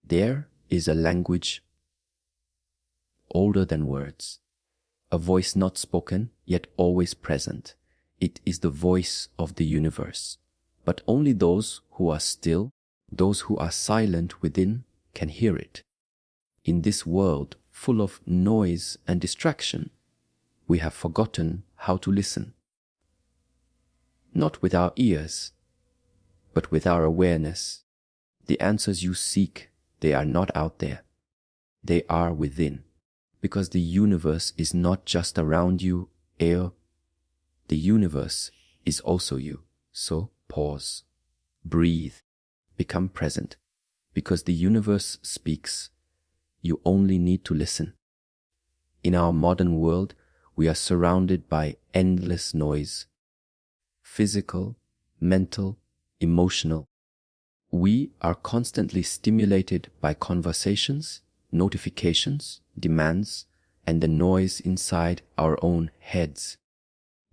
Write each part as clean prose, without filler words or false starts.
There is a language older than words, a voice not spoken yet always present. It is the voice of the universe. But only those who are still, those who are silent within, can hear it. In this world full of noise and distraction, we have forgotten how to listen. Not with our ears, but with our awareness. The answers you seek, they are not out there. They are within. Because the universe is not just around you, the universe is also you. So pause, breathe, become present. Because the universe speaks, you only need to listen. In our modern world, we are surrounded by endless noise. Physical, mental, emotional. We are constantly stimulated by conversations, notifications, demands, and the noise inside our own heads.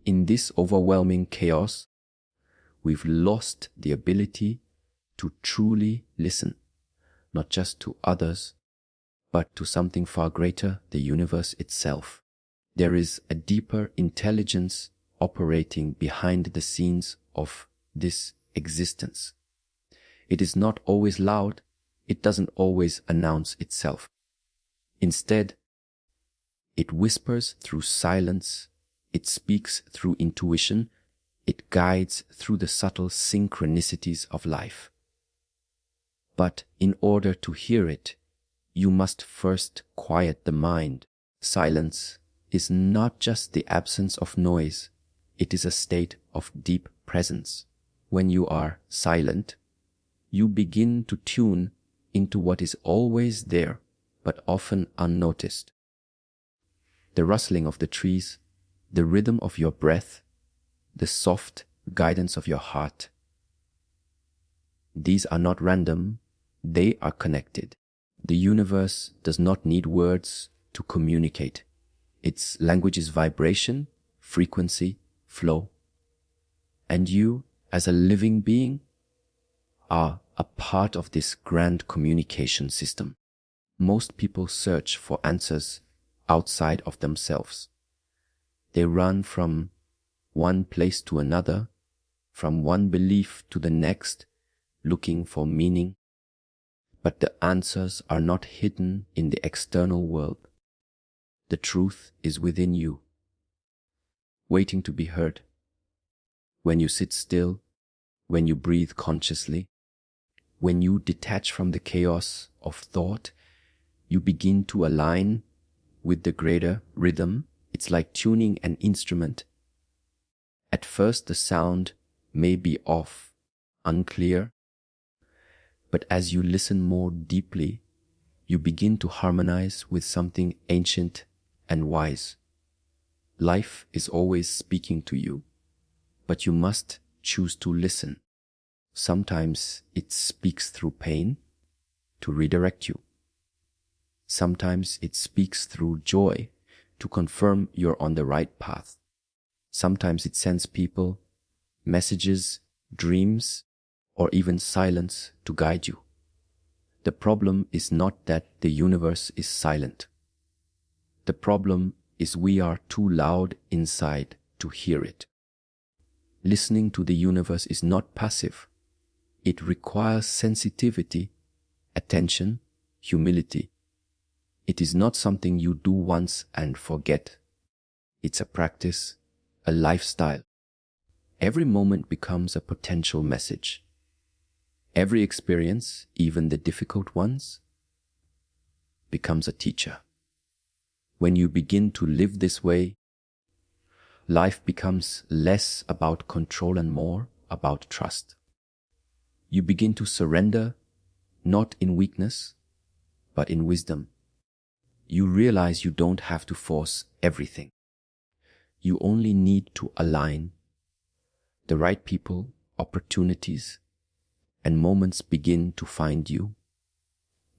In this overwhelming chaos, we've lost the ability to truly listen, not just to others, but to something far greater, the universe itself. There is a deeper intelligence operating behind the scenes of this existence. It is not always loud, it doesn't always announce itself. Instead, it whispers through silence, it speaks through intuition, it guides through the subtle synchronicities of life. But in order to hear it, you must first quiet the mind. Silence is not just the absence of noise, it is a state of deep presence. When you are silent, you begin to tune into what is always there, but often unnoticed. The rustling of the trees, the rhythm of your breath, the soft guidance of your heart. These are not random, they are connected. The universe does not need words to communicate. Its language is vibration, frequency, flow. And you, as a living being, are a part of this grand communication system. Most people search for answers outside of themselves. They run from one place to another, from one belief to the next, looking for meaning. But the answers are not hidden in the external world. The truth is within you, waiting to be heard. When you sit still, when you breathe consciously, when you detach from the chaos of thought, you begin to align with the greater rhythm. It's like tuning an instrument. At first the sound may be off, unclear, but as you listen more deeply, you begin to harmonize with something ancient and wise. Life is always speaking to you, but you must choose to listen. Sometimes it speaks through pain to redirect you. Sometimes it speaks through joy to confirm you're on the right path. Sometimes it sends people, messages, dreams, or even silence to guide you. The problem is not that the universe is silent. The problem is we are too loud inside to hear it. Listening to the universe is not passive. It requires sensitivity, attention, humility. It is not something you do once and forget. It's a practice, a lifestyle. Every moment becomes a potential message. Every experience, even the difficult ones, becomes a teacher. When you begin to live this way, life becomes less about control and more about trust. You begin to surrender, not in weakness, but in wisdom. You realize you don't have to force everything. You only need to align. The right people, opportunities, and moments begin to find you,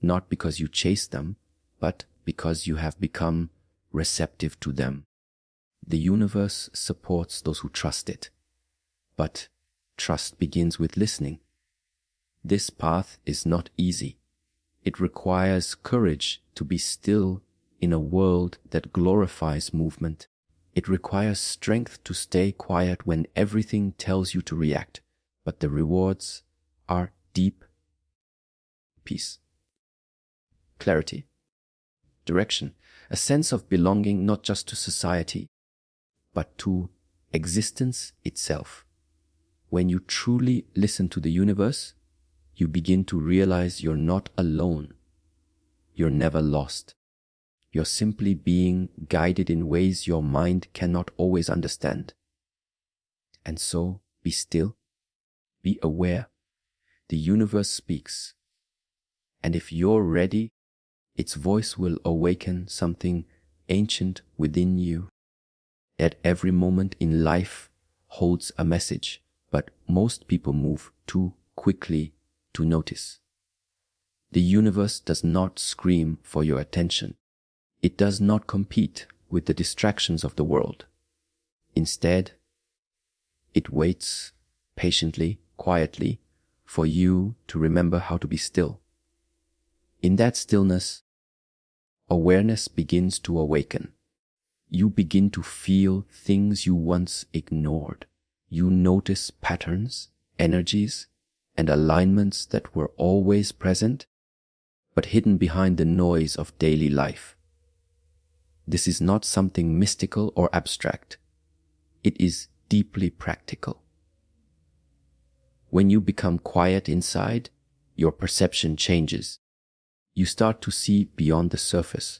not because you chase them, but because you have become receptive to them. The universe supports those who trust it, but trust begins with listening. This path is not easy. It requires courage to be still in a world that glorifies movement. It requires strength to stay quiet when everything tells you to react, but the rewards are deep peace, clarity, direction, a sense of belonging not just to society, but to existence itself. When you truly listen to the universe, you begin to realize you're not alone. You're never lost. You're simply being guided in ways your mind cannot always understand. And so, be still, be aware. The universe speaks. And if you're ready, its voice will awaken something ancient within you. At every moment in life holds a message, but most people move too quickly to notice. The universe does not scream for your attention. It does not compete with the distractions of the world. Instead, it waits patiently, quietly, for you to remember how to be still. In that stillness, awareness begins to awaken. You begin to feel things you once ignored. You notice patterns, energies, and alignments that were always present, but hidden behind the noise of daily life. This is not something mystical or abstract. It is deeply practical. When you become quiet inside, your perception changes. You start to see beyond the surface.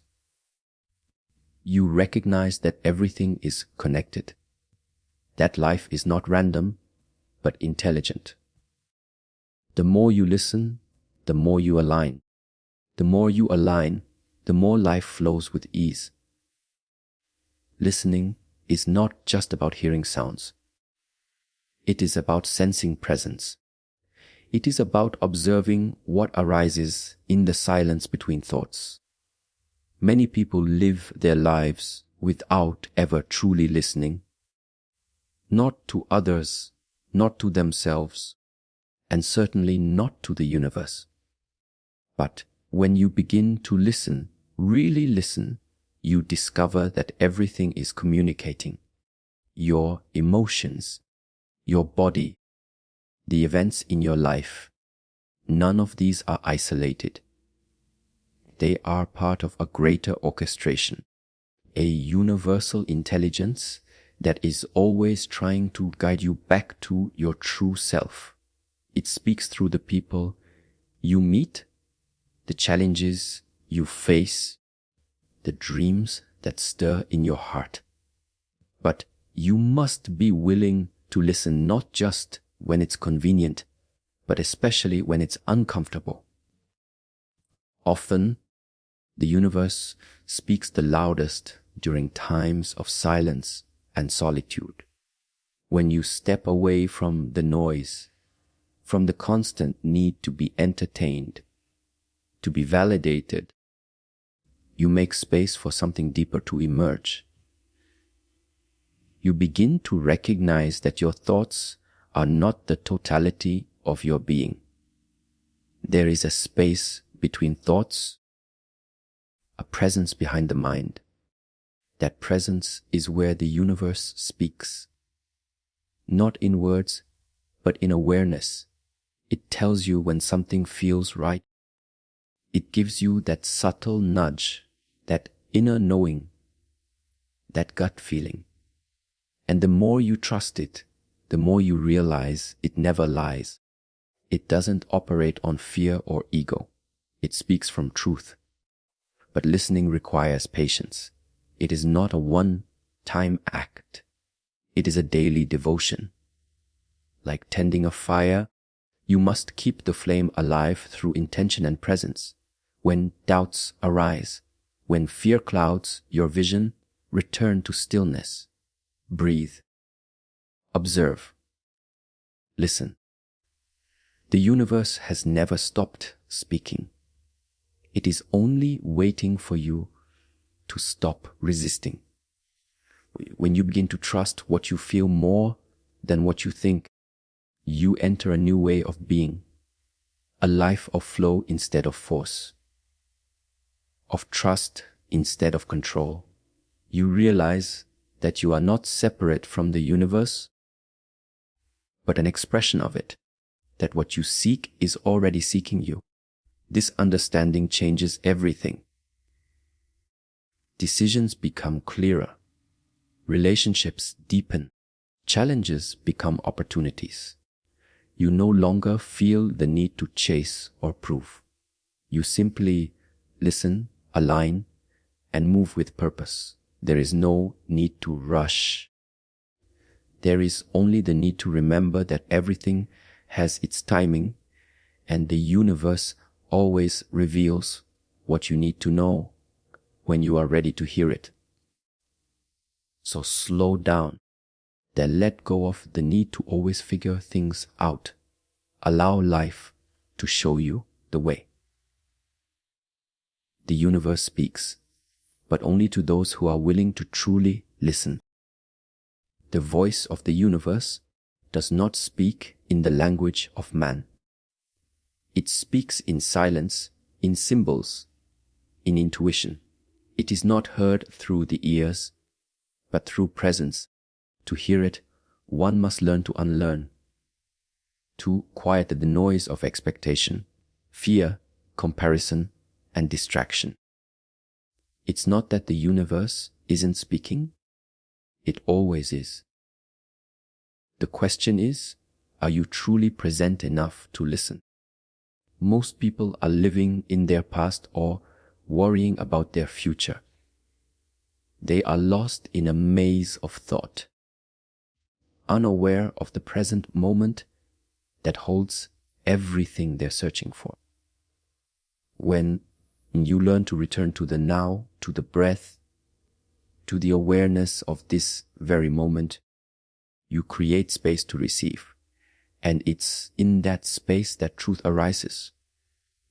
You recognize that everything is connected, that life is not random, but intelligent. The more you listen, the more you align. The more you align, the more life flows with ease. Listening is not just about hearing sounds. It is about sensing presence. It is about observing what arises in the silence between thoughts. Many people live their lives without ever truly listening, not to others, not to themselves, and certainly not to the universe. But when you begin to listen, really listen, you discover that everything is communicating. Your emotions, your body, the events in your life, none of these are isolated. They are part of a greater orchestration, a universal intelligence that is always trying to guide you back to your true self. It speaks through the people you meet, the challenges you face, the dreams that stir in your heart. But you must be willing to listen not just when it's convenient, but especially when it's uncomfortable. Often, the universe speaks the loudest during times of silence and solitude. When you step away from the noise, from the constant need to be entertained, to be validated, you make space for something deeper to emerge. You begin to recognize that your thoughts are not the totality of your being. There is a space between thoughts, a presence behind the mind. That presence is where the universe speaks. Not in words, but in awareness. It tells you when something feels right. It gives you that subtle nudge, that inner knowing, that gut feeling. And the more you trust it, the more you realize it never lies. It doesn't operate on fear or ego. It speaks from truth. But listening requires patience. It is not a one-time act. It is a daily devotion. Like tending a fire, you must keep the flame alive through intention and presence. When doubts arise, when fear clouds your vision, return to stillness. Breathe. Observe. Listen. The universe has never stopped speaking. It is only waiting for you to stop resisting. When you begin to trust what you feel more than what you think, you enter a new way of being, a life of flow instead of force, of trust instead of control. You realize that you are not separate from the universe, but an expression of it, that what you seek is already seeking you. This understanding changes everything. Decisions become clearer. Relationships deepen. Challenges become opportunities. You no longer feel the need to chase or prove. You simply listen, align, and move with purpose. There is no need to rush. There is only the need to remember that everything has its timing, and the universe always reveals what you need to know when you are ready to hear it. So slow down. Then let go of the need to always figure things out. Allow life to show you the way. The universe speaks, but only to those who are willing to truly listen. The voice of the universe does not speak in the language of man. It speaks in silence, in symbols, in intuition. It is not heard through the ears, but through presence. To hear it, one must learn to unlearn, to quiet the noise of expectation, fear, comparison, and distraction. It's not that the universe isn't speaking. It always is. The question is, are you truly present enough to listen? Most people are living in their past or worrying about their future. They are lost in a maze of thought, unaware of the present moment that holds everything they're searching for. When you learn to return to the now, to the breath, to the awareness of this very moment, you create space to receive. And it's in that space that truth arises.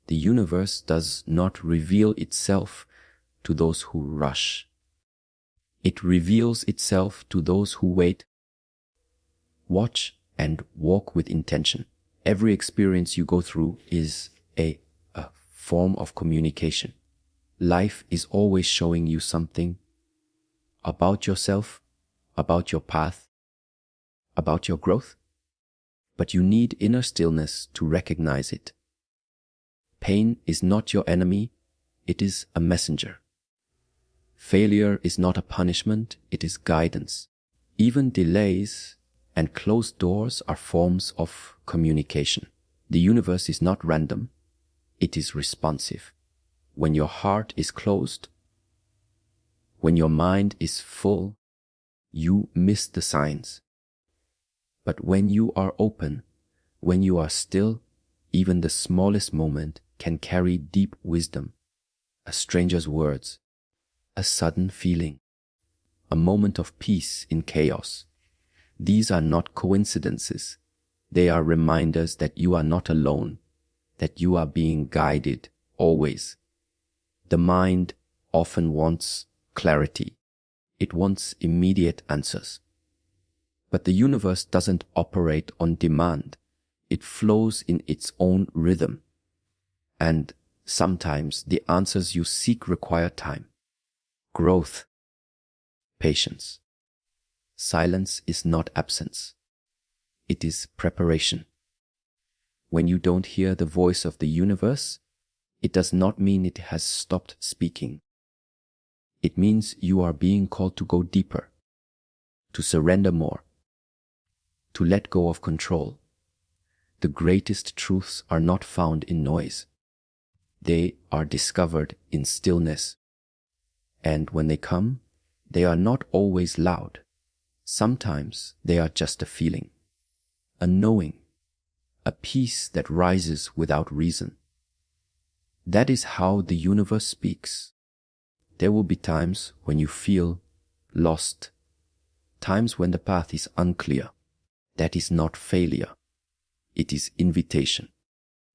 The universe does not reveal itself to those who rush. It reveals itself to those who wait, watch, and walk with intention. Every experience you go through is a form of communication. Life is always showing you something about yourself, about your path, about your growth. But you need inner stillness to recognize it. Pain is not your enemy, it is a messenger. Failure is not a punishment, it is guidance. Even delays and closed doors are forms of communication. The universe is not random, it is responsive. When your heart is closed, when your mind is full, you miss the signs. But when you are open, when you are still, even the smallest moment can carry deep wisdom, a stranger's words, a sudden feeling, a moment of peace in chaos. These are not coincidences. They are reminders that you are not alone, that you are being guided always. The mind often wants clarity. It wants immediate answers. But the universe doesn't operate on demand. It flows in its own rhythm. And sometimes the answers you seek require time, growth, patience. Silence is not absence. It is preparation. When you don't hear the voice of the universe, it does not mean it has stopped speaking. It means you are being called to go deeper, to surrender more, to let go of control. The greatest truths are not found in noise. They are discovered in stillness. And when they come, they are not always loud. Sometimes they are just a feeling, a knowing, a peace that rises without reason. That is how the universe speaks. There will be times when you feel lost, times when the path is unclear. That is not failure. It is invitation.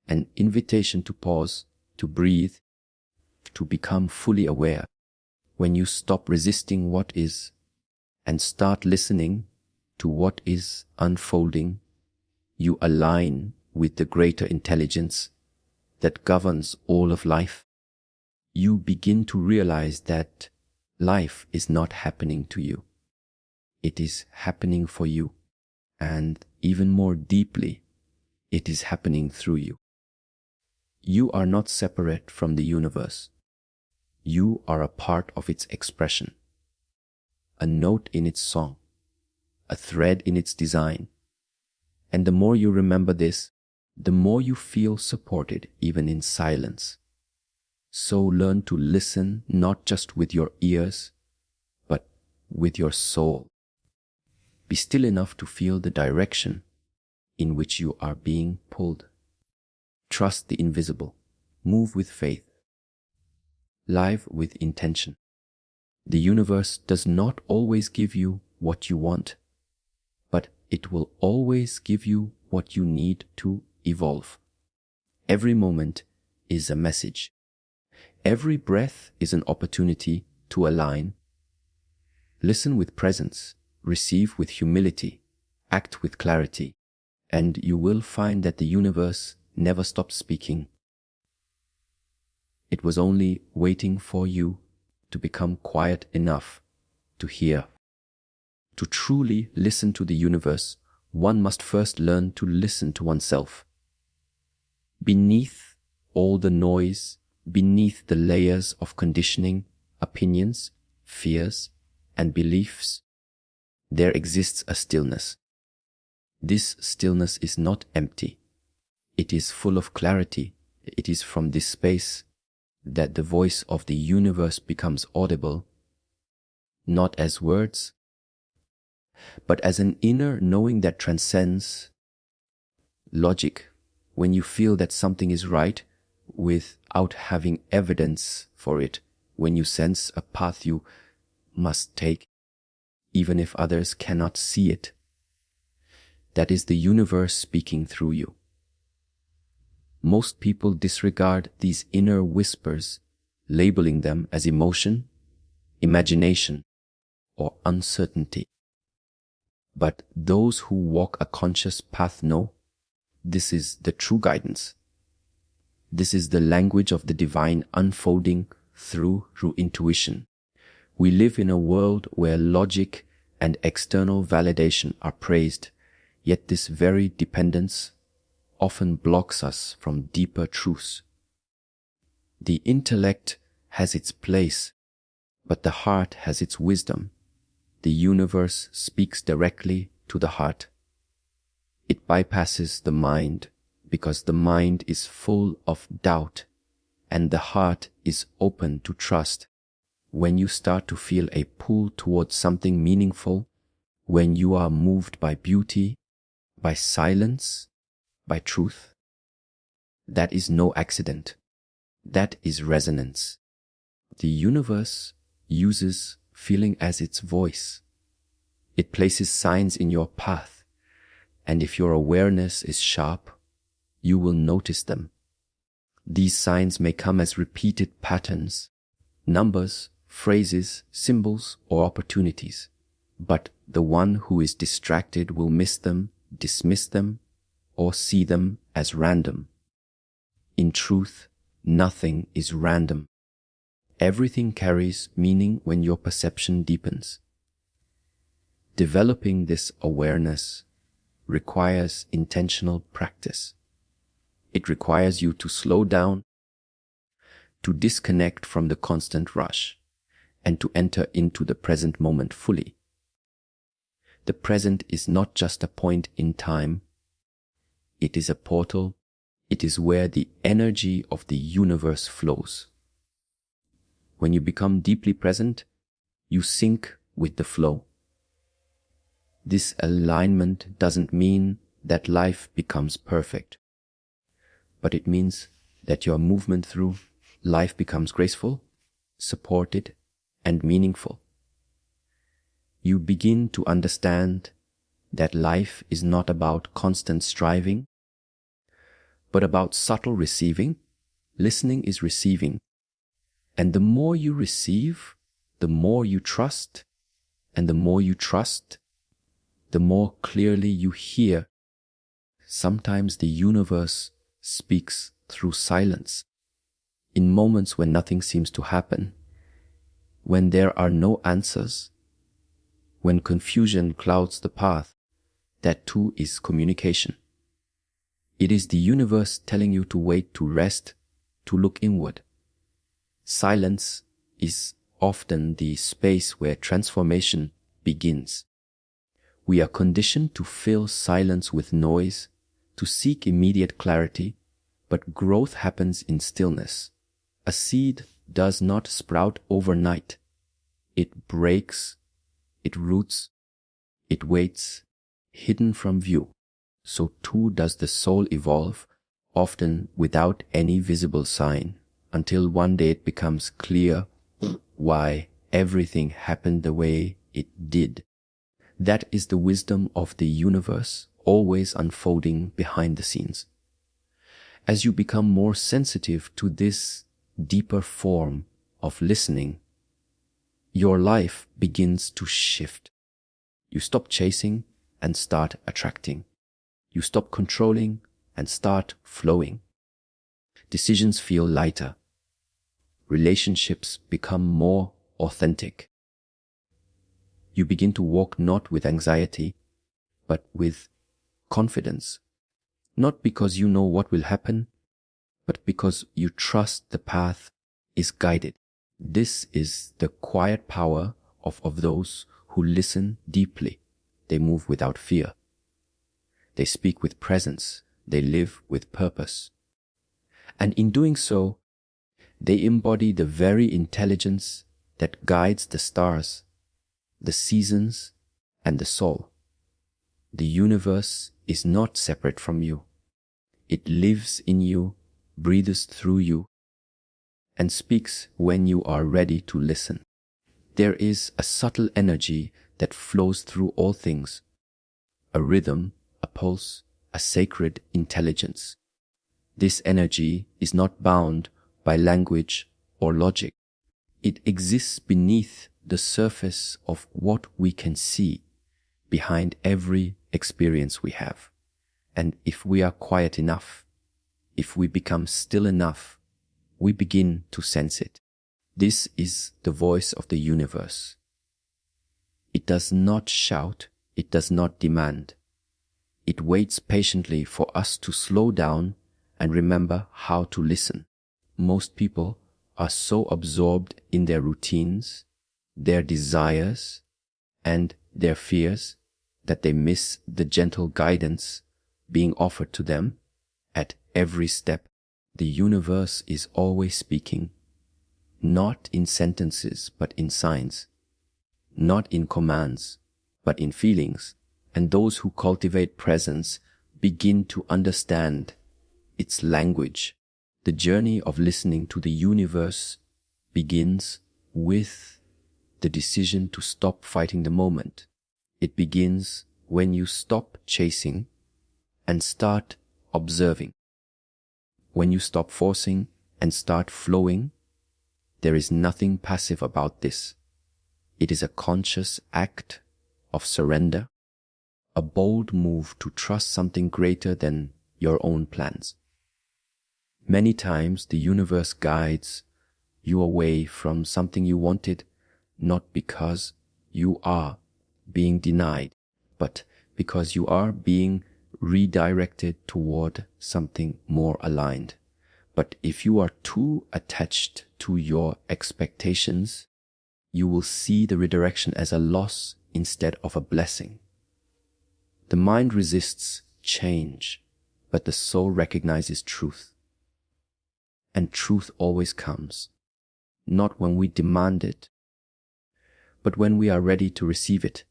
An invitation to pause, to breathe, to become fully aware. When you stop resisting what is and start listening to what is unfolding, you align with the greater intelligence that governs all of life, you begin to realize that life is not happening to you. It is happening for you, and even more deeply, it is happening through you. You are not separate from the universe. You are a part of its expression, a note in its song, a thread in its design. And the more you remember this, the more you feel supported even in silence. So learn to listen not just with your ears, but with your soul. Be still enough to feel the direction in which you are being pulled. Trust the invisible. Move with faith. Live with intention. The universe does not always give you what you want, but it will always give you what you need to evolve. Every moment is a message. Every breath is an opportunity to align. Listen with presence, receive with humility, act with clarity, and you will find that the universe never stops speaking. It was only waiting for you to become quiet enough to hear. To truly listen to the universe, one must first learn to listen to oneself. Beneath all the noise, beneath the layers of conditioning, opinions, fears, and beliefs, there exists a stillness. This stillness is not empty. It is full of clarity. It is from this space that the voice of the universe becomes audible, not as words, but as an inner knowing that transcends logic. When you feel that something is right without having evidence for it, when you sense a path you must take, even if others cannot see it, that is the universe speaking through you. Most people disregard these inner whispers, labeling them as emotion, imagination, or uncertainty. But those who walk a conscious path know this is the true guidance. This is the language of the divine unfolding through intuition. We live in a world where logic and external validation are praised, yet this very dependence often blocks us from deeper truths. The intellect has its place, but the heart has its wisdom. The universe speaks directly to the heart. It bypasses the mind because the mind is full of doubt and the heart is open to trust. When you start to feel a pull towards something meaningful, when you are moved by beauty, by silence, by truth, that is no accident. That is resonance. The universe uses feeling as its voice. It places signs in your path, and if your awareness is sharp, you will notice them. These signs may come as repeated patterns, numbers, phrases, symbols, or opportunities, but the one who is distracted will miss them, dismiss them, or see them as random. In truth, nothing is random. Everything carries meaning when your perception deepens. Developing this awareness requires intentional practice. It requires you to slow down, to disconnect from the constant rush, and to enter into the present moment fully. The present is not just a point in time. It is a portal. It is where the energy of the universe flows. When you become deeply present, you sync with the flow. This alignment doesn't mean that life becomes perfect, but it means that your movement through life becomes graceful, supported, and meaningful. You begin to understand that life is not about constant striving, but about subtle receiving. Listening is receiving. And the more you receive, the more you trust, and the more you trust, the more clearly you hear. Sometimes the universe speaks through silence. In moments when nothing seems to happen, when there are no answers, when confusion clouds the path, that too is communication. It is the universe telling you to wait, to rest, to look inward. Silence is often the space where transformation begins. We are conditioned to fill silence with noise, to seek immediate clarity, but growth happens in stillness. A seed does not sprout overnight. It breaks, it roots, it waits, hidden from view. So too does the soul evolve, often without any visible sign, until one day it becomes clear why everything happened the way it did. That is the wisdom of the universe, always unfolding behind the scenes. As you become more sensitive to this deeper form of listening, your life begins to shift. You stop chasing and start attracting. You stop controlling and start flowing. Decisions feel lighter. Relationships become more authentic. You begin to walk not with anxiety, but with confidence. Not because you know what will happen, but because you trust the path is guided. This is the quiet power of those who listen deeply. They move without fear. They speak with presence. They live with purpose. And in doing so, they embody the very intelligence that guides the stars, the seasons, and the soul. The universe is not separate from you. It lives in you, breathes through you, and speaks when you are ready to listen. There is a subtle energy that flows through all things, a rhythm, a pulse, a sacred intelligence. This energy is not bound by language or logic. It exists beneath the surface of what we can see, behind every experience we have. And if we are quiet enough, if we become still enough, we begin to sense it. This is the voice of the universe. It does not shout, it does not demand. It waits patiently for us to slow down and remember how to listen. Most people are so absorbed in their routines, their desires, and their fears that they miss the gentle guidance being offered to them at every step. The universe is always speaking, not in sentences but in signs, not in commands but in feelings, and those who cultivate presence begin to understand its language. The journey of listening to the universe begins with the decision to stop fighting the moment. It begins when you stop chasing and start observing. When you stop forcing and start flowing. There is nothing passive about this. It is a conscious act of surrender, a bold move to trust something greater than your own plans. Many times the universe guides you away from something you wanted, not because you are being denied, but because you are being redirected toward something more aligned. But if you are too attached to your expectations, you will see the redirection as a loss instead of a blessing. The mind resists change, but the soul recognizes truth. And truth always comes, not when we demand it, but when we are ready to receive it.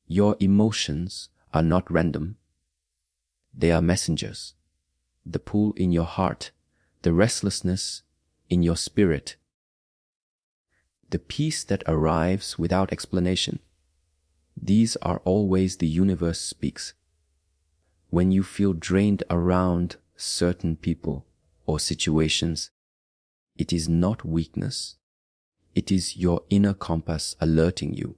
Your emotions are not random. They are messengers. The pull in your heart, the restlessness in your spirit, the peace that arrives without explanation. These are always the universe speaks. When you feel drained around certain people or situations, it is not weakness. It is your inner compass alerting you.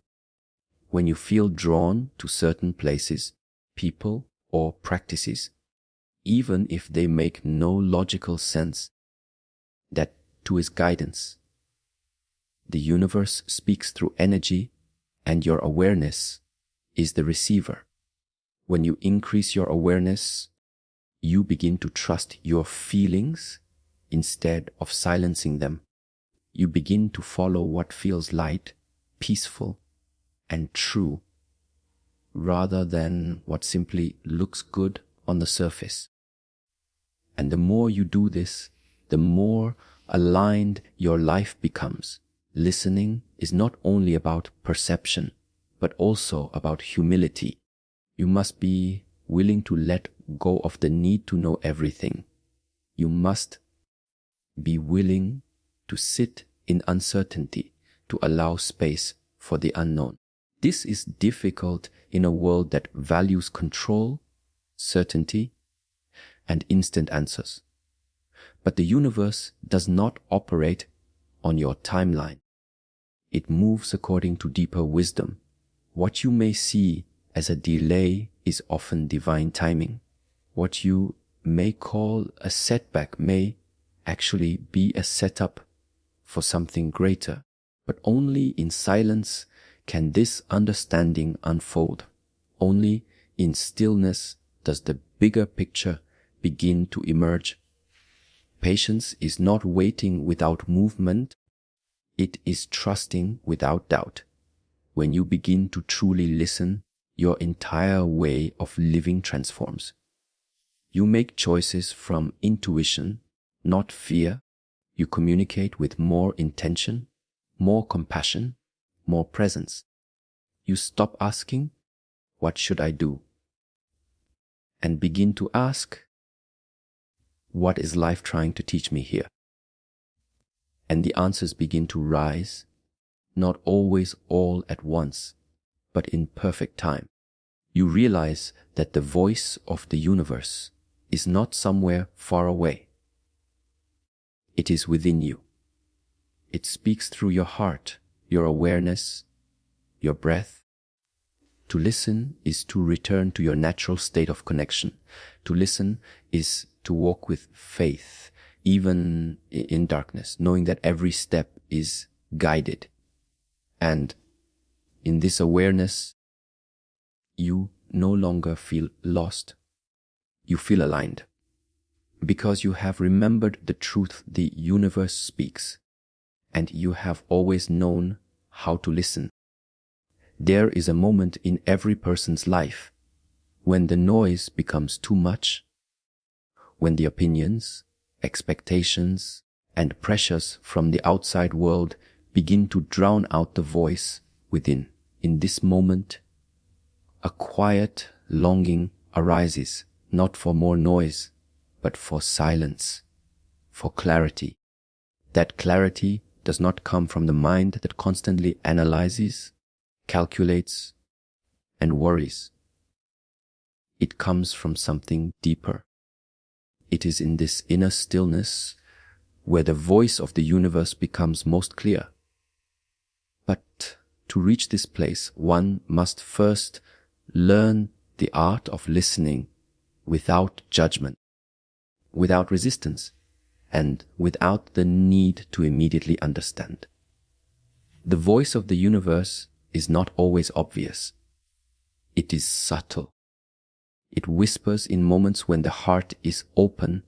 When you feel drawn to certain places, people, or practices, even if they make no logical sense. That too is guidance. The universe speaks through energy, and your awareness is the receiver. When you increase your awareness, you begin to trust your feelings instead of silencing them. You begin to follow what feels light, peaceful, and true, rather than what simply looks good on the surface. And the more you do this, the more aligned your life becomes. Listening is not only about perception, but also about humility. You must be willing to let go of the need to know everything. You must be willing to sit in uncertainty, to allow space for the unknown. This is difficult in a world that values control, certainty, and instant answers. But the universe does not operate on your timeline. It moves according to deeper wisdom. What you may see as a delay is often divine timing. What you may call a setback may actually be a setup for something greater. But only in silence can this understanding unfold. Only in stillness does the bigger picture begin to emerge. Patience is not waiting without movement. It is trusting without doubt. When you begin to truly listen, your entire way of living transforms. You make choices from intuition, not fear. You communicate with more intention, more compassion, more presence. You stop asking, "What should I do?" and begin to ask, "What is life trying to teach me here?" And the answers begin to rise, not always all at once, but in perfect time. You realize that the voice of the universe is not somewhere far away. It is within you. It speaks through your heart, your awareness, your breath. To listen is to return to your natural state of connection. To listen is to walk with faith, even in darkness, knowing that every step is guided. And in this awareness, you no longer feel lost. You feel aligned, because you have remembered the truth the universe speaks, and you have always known how to listen. There is a moment in every person's life when the noise becomes too much, when the opinions, expectations, and pressures from the outside world begin to drown out the voice within. In this moment, a quiet longing arises, not for more noise, but for silence, for clarity. That clarity does not come from the mind that constantly analyzes, calculates, and worries. It comes from something deeper. It is in this inner stillness where the voice of the universe becomes most clear. But to reach this place, one must first learn the art of listening without judgment, without resistance, and without the need to immediately understand. The voice of the universe is not always obvious. It is subtle. It whispers in moments when the heart is open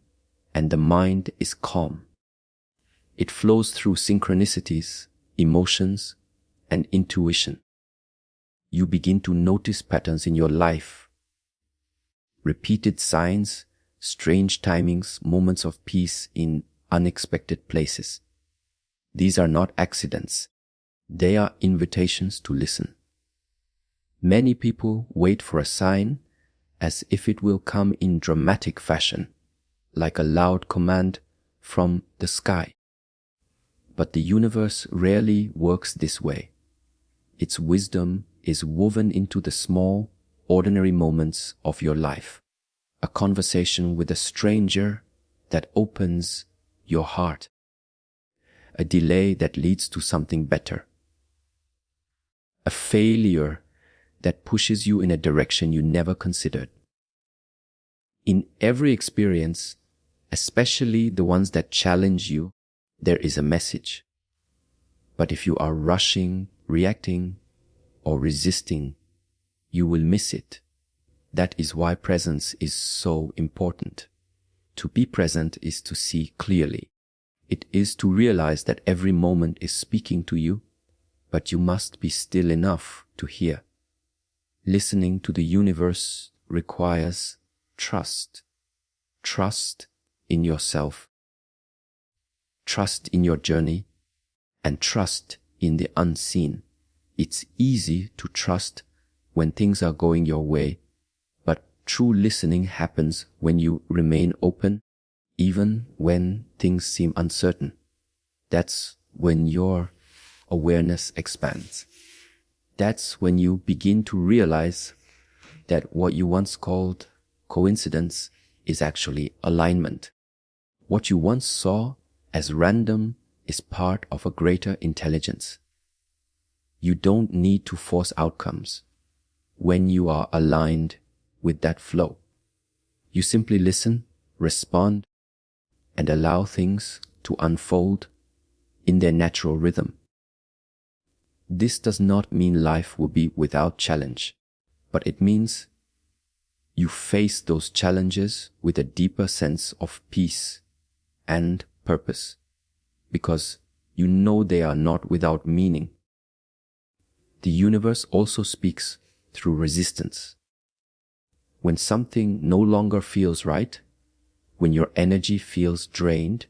and the mind is calm. It flows through synchronicities, emotions, and intuition. You begin to notice patterns in your life, repeated signs, strange timings, moments of peace in unexpected places. These are not accidents. They are invitations to listen. Many people wait for a sign as if it will come in dramatic fashion, like a loud command from the sky. But the universe rarely works this way. Its wisdom is woven into the small, ordinary moments of your life. A conversation with a stranger that opens your heart. A delay that leads to something better. A failure that pushes you in a direction you never considered. In every experience, especially the ones that challenge you, there is a message. But if you are rushing, reacting, or resisting, you will miss it. That is why presence is so important. To be present is to see clearly. It is to realize that every moment is speaking to you, but you must be still enough to hear. Listening to the universe requires trust. Trust in yourself. Trust in your journey, and trust in the unseen. It's easy to trust when things are going your way, but true listening happens when you remain open, even when things seem uncertain. That's when your awareness expands. That's when you begin to realize that what you once called coincidence is actually alignment. What you once saw as random is part of a greater intelligence. You don't need to force outcomes when you are aligned with that flow. You simply listen, respond, and allow things to unfold in their natural rhythm. This does not mean life will be without challenge, but it means you face those challenges with a deeper sense of peace and purpose, because you know they are not without meaning. The universe also speaks through resistance. When something no longer feels right, when your energy feels drained,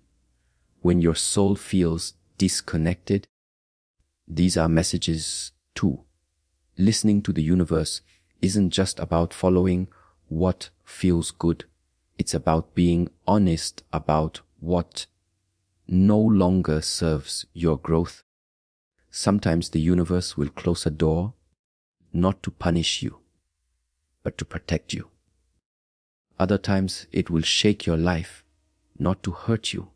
when your soul feels disconnected, these are messages too. Listening to the universe isn't just about following what feels good. It's about being honest about what no longer serves your growth. Sometimes the universe will close a door, not to punish you, but to protect you. Other times it will shake your life, not to hurt you,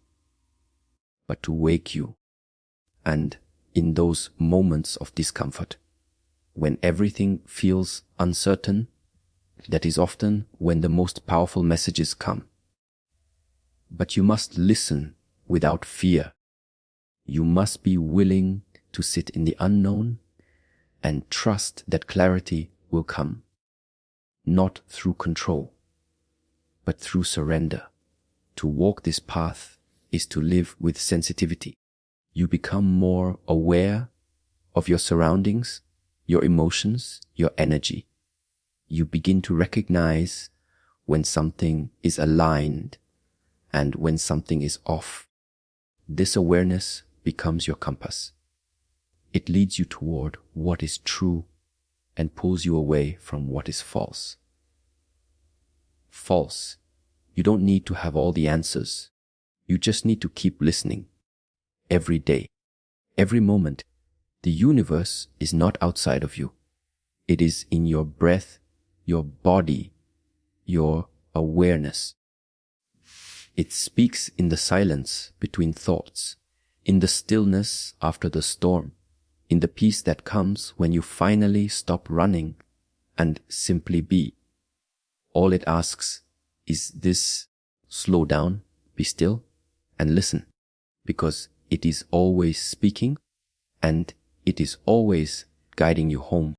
but to wake you. And in those moments of discomfort, when everything feels uncertain, that is often when the most powerful messages come. But you must listen without fear. You must be willing to sit in the unknown and trust that clarity will come, not through control, but through surrender. To walk this path is to live with sensitivity. You become more aware of your surroundings, your emotions, your energy. You begin to recognize when something is aligned and when something is off. This awareness becomes your compass. It leads you toward what is true and pulls you away from what is false. False. You don't need to have all the answers. You just need to keep listening. Every day, every moment, the universe is not outside of you. It is in your breath, your body, your awareness. It speaks in the silence between thoughts, in the stillness after the storm, in the peace that comes when you finally stop running and simply be. All it asks is this: slow down, be still, and listen, because it is always speaking and it is always guiding you home.